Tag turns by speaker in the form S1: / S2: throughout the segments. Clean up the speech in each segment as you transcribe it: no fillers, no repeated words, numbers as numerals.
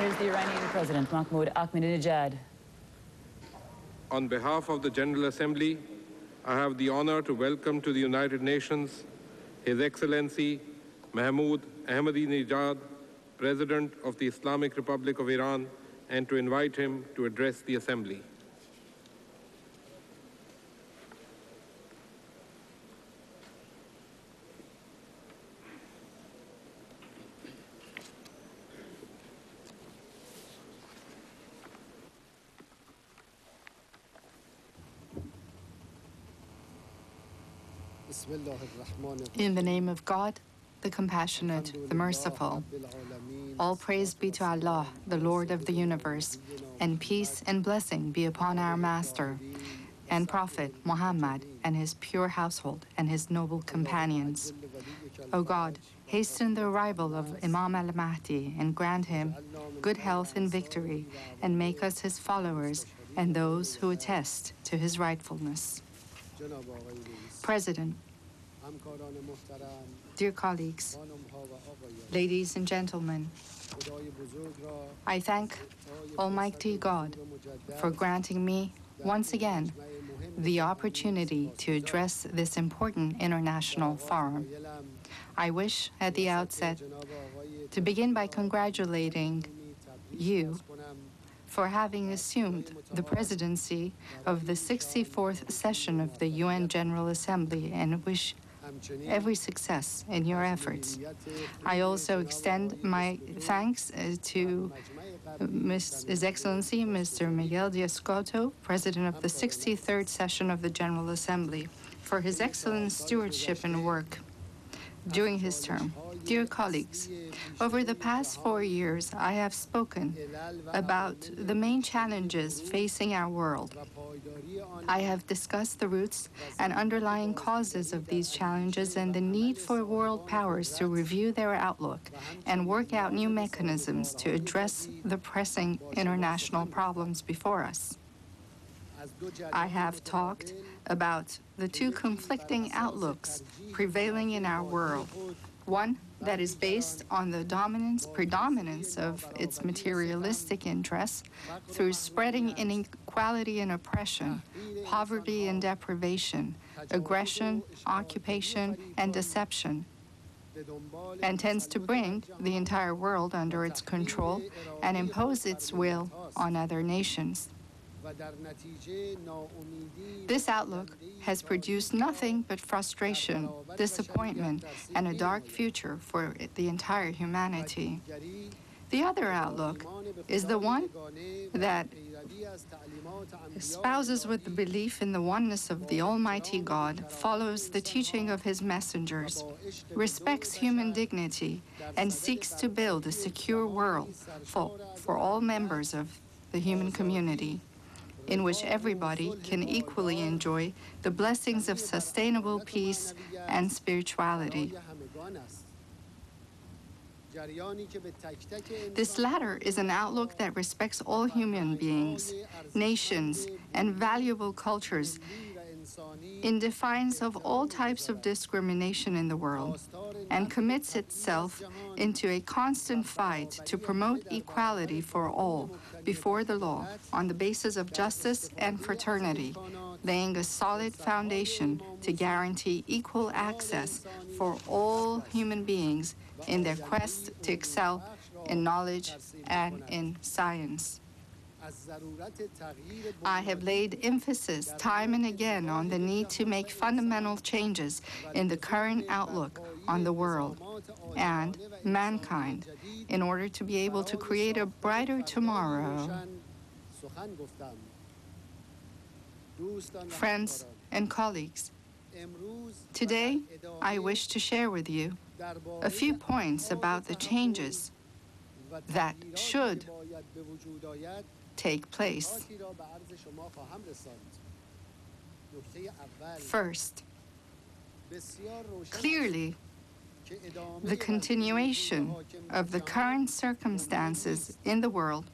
S1: Here's the Iranian President, Mahmoud Ahmadinejad.
S2: On behalf of the General Assembly, I have the honor to welcome to the United Nations His Excellency Mahmoud Ahmadinejad, President of the Islamic Republic of Iran, and to invite him to address the Assembly.
S3: In the name of God, the Compassionate, the Merciful. All praise be to Allah, the Lord of the universe, and peace and blessing be upon our Master and Prophet Muhammad and his pure household and his noble companions. O God, hasten the arrival of Imam al-Mahdi and grant him good health and victory, and make us his followers and those who attest to his rightfulness. President, dear colleagues, ladies and gentlemen, I thank Almighty God for granting me, once again, the opportunity to address this important international forum. I wish, at the outset, to begin by congratulating you for having assumed the presidency of the 64th session of the UN General Assembly, and wish every success in your efforts. I also extend my thanks to His Excellency Mr. Miguel Diaz-Coto, President of the 63rd session of the General Assembly, for his excellent stewardship and work during his term. Dear colleagues, over the past 4 years, I have spoken about the main challenges facing our world. I have discussed the roots and underlying causes of these challenges and the need for world powers to review their outlook and work out new mechanisms to address the pressing international problems before us. I have talked about the two conflicting outlooks prevailing in our world. One that is based on the predominance of its materialistic interests through spreading inequality and oppression, poverty and deprivation, aggression, occupation, and deception, and tends to bring the entire world under its control and impose its will on other nations. This outlook has produced nothing but frustration, disappointment, and a dark future for the entire humanity. The other outlook is the one that espouses with the belief in the oneness of the Almighty God, follows the teaching of his messengers, respects human dignity, and seeks to build a secure world for all members of the human community, in which everybody can equally enjoy the blessings of sustainable peace and spirituality. This latter is an outlook that respects all human beings, nations, and valuable cultures in defiance of all types of discrimination in the world, and commits itself into a constant fight to promote equality for all before the law on the basis of justice and fraternity, laying a solid foundation to guarantee equal access for all human beings in their quest to excel in knowledge and in science. I have laid emphasis time and again on the need to make fundamental changes in the current outlook on the world and mankind in order to be able to create a brighter tomorrow. Friends and colleagues, today I wish to share with you a few points about the changes that should take place. First, clearly, the continuation of the current circumstances in the world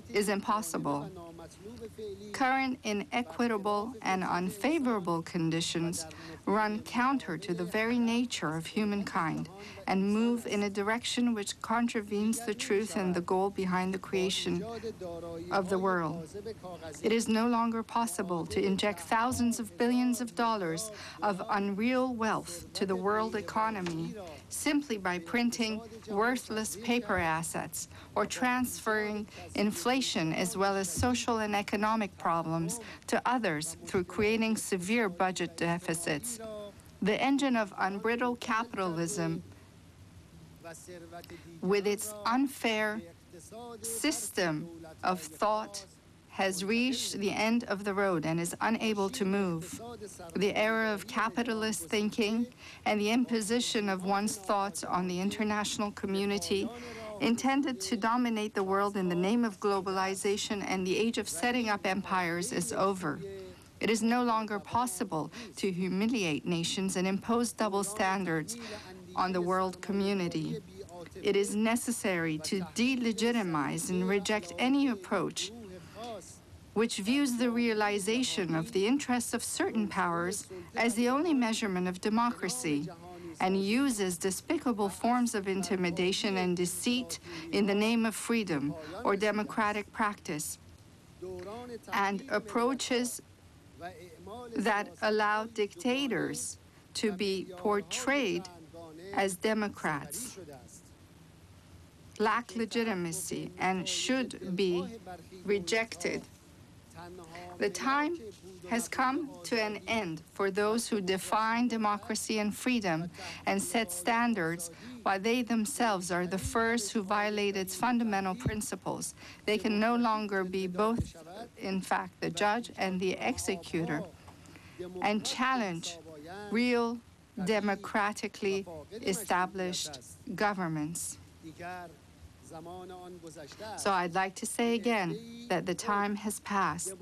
S3: is impossible. Current inequitable and unfavorable conditions run counter to the very nature of humankind and move in a direction which contravenes the truth and the goal behind the creation of the world. It is no longer possible to inject thousands of billions of dollars of unreal wealth to the world economy simply by printing worthless paper assets or transferring inflation as well as social and economic problems to others through creating severe budget deficits. The engine of unbridled capitalism, with its unfair system of thought, has reached the end of the road and is unable to move. The era of capitalist thinking and the imposition of one's thoughts on the international community intended to dominate the world in the name of globalization and the age of setting up empires is over. It is no longer possible to humiliate nations and impose double standards on the world community. It is necessary to delegitimize and reject any approach which views the realization of the interests of certain powers as the only measurement of democracy and uses despicable forms of intimidation and deceit in the name of freedom or democratic practice, and approaches that allow dictators to be portrayed as democrats, lack legitimacy, and should be rejected. The time has come to an end for those who define democracy and freedom and set standards while they themselves are the first who violate its fundamental principles. They can no longer be both, in fact, the judge and the executor, and challenge real democratically established governments. So I'd like to say again that the time has passed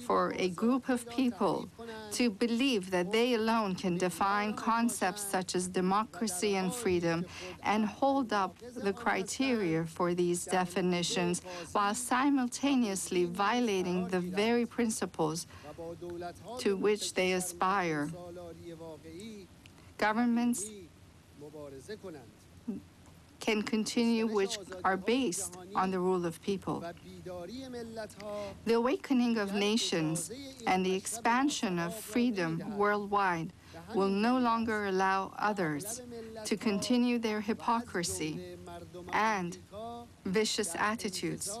S3: for a group of people to believe that they alone can define concepts such as democracy and freedom and hold up the criteria for these definitions while simultaneously violating the very principles to which they aspire. Governments can continue which are based on the rule of people. The awakening of nations and the expansion of freedom worldwide will no longer allow others to continue their hypocrisy and vicious attitudes.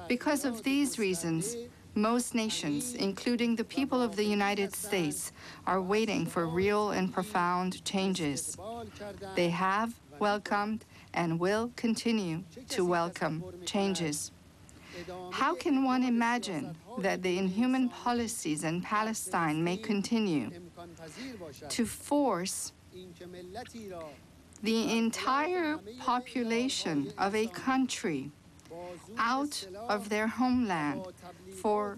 S3: Because of these reasons, most nations, including the people of the United States, are waiting for real and profound changes. They have welcomed and will continue to welcome changes. How can one imagine that the inhuman policies in Palestine may continue to force the entire population of a country out of their homeland for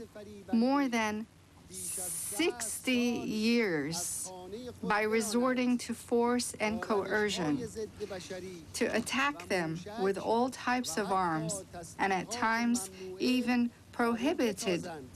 S3: more than 60 years by resorting to force and coercion, to attack them with all types of arms, and at times even prohibited